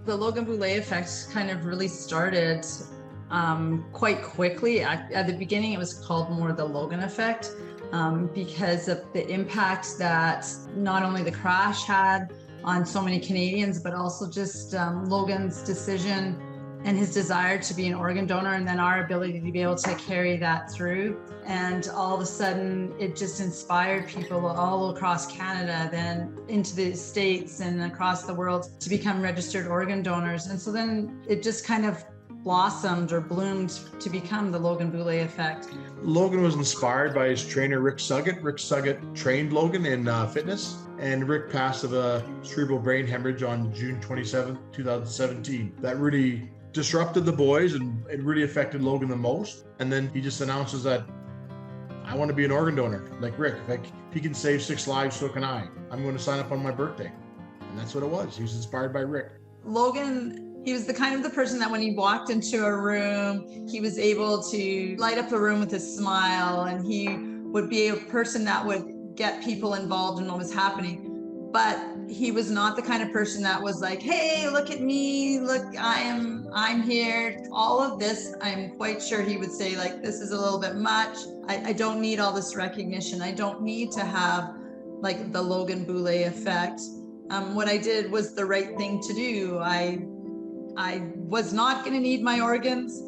The Logan Boulet Effect kind of really started quite quickly. At the beginning, it was called more the Logan Effect because of the impact that not only the crash had on so many Canadians, but also just Logan's decision and his desire to be an organ donor, and then our ability to be able to carry that through. And all of a sudden, it just inspired people all across Canada, then into the States and across the world to become registered organ donors. And so then it just kind of blossomed or bloomed to become the Logan Boulet Effect. Logan was inspired by his trainer, Rick Suggett. Rick Suggett trained Logan in fitness, and Rick passed of a cerebral brain hemorrhage on June 27, 2017. That really disrupted the boys, and it really affected Logan the most. And then he just announces that, I want to be an organ donor like Rick. If he can save 6 lives, so can I. I'm going to sign up on my birthday. And that's what it was. He was inspired by Rick. Logan, he was the kind of the person that when he walked into a room, he was able to light up a room with a smile, and he would be a person that would get people involved in what was happening. But he was not the kind of person that was like, hey, look at me, look, I'm here. All of this, I'm quite sure he would say, like, this is a little bit much. I don't need all this recognition. I don't need to have like the Logan Boulet Effect. What I did was the right thing to do. I was not going to need my organs.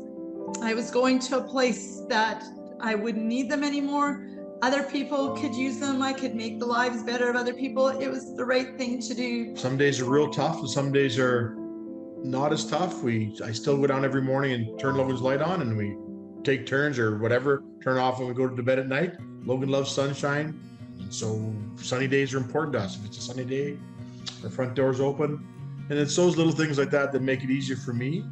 I was going to a place that I wouldn't need them anymore. Other people could use them. I could make the lives better of other people. It was the right thing to do. Some days are real tough, and some days are not as tough. I still go down every morning and turn Logan's light on, and we take turns or whatever, turn off when we go to bed at night. Logan loves sunshine, and so sunny days are important to us. If it's a sunny day, our front door's open. And it's those little things like that that make it easier for me.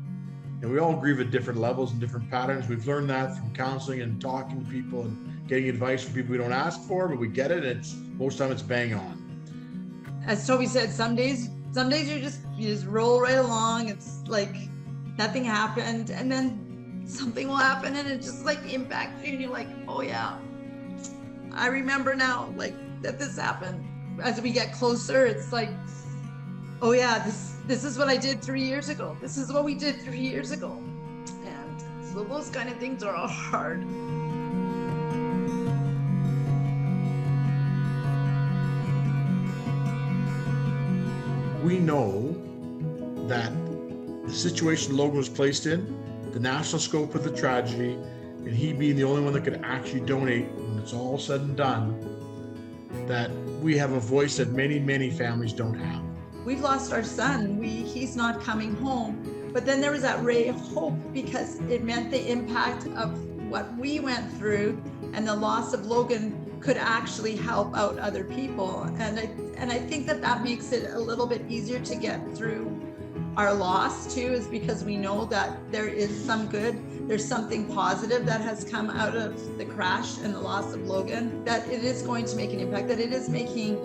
And we all grieve at different levels and different patterns. We've learned that from counseling and talking to people and getting advice from people we don't ask for, but we get it. And most of the time it's bang on. As Toby said, some days you just roll right along. It's like nothing happened, and then something will happen and it just like impacts you, and you're like, oh yeah, I remember now, like, that this happened. As we get closer, it's like, oh yeah, this is what I did 3 years ago. This is what we did 3 years ago. And so those kind of things are all hard. We know that the situation Logan was placed in, the national scope of the tragedy, and he being the only one that could actually donate when it's all said and done, that we have a voice that many, many families don't have. We've lost our son. He's not coming home. But then there was that ray of hope, because it meant the impact of what we went through and the loss of Logan could actually help out other people. And I think that makes it a little bit easier to get through our loss too, is because we know that there is some good, there's something positive that has come out of the crash and the loss of Logan, that it is going to make an impact, that it is making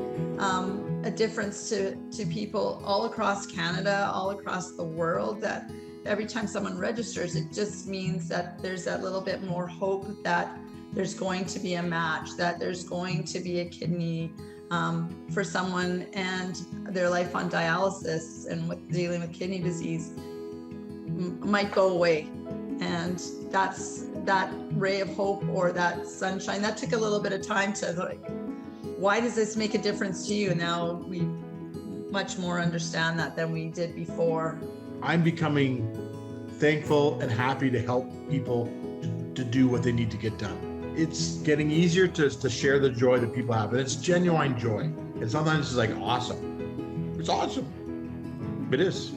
a difference to people all across Canada, all across the world, that every time someone registers, it just means that there's that little bit more hope that there's going to be a match, that there's going to be a kidney for someone, and their life on dialysis and with dealing with kidney disease might go away. And that's that ray of hope, or that sunshine. That took a little bit of time to, like, why does this make a difference to you? Now we much more understand that than we did before. I'm becoming thankful and happy to help people to do what they need to get done. It's getting easier to share the joy that people have, and it's genuine joy. And sometimes it's like awesome. It's awesome. It is.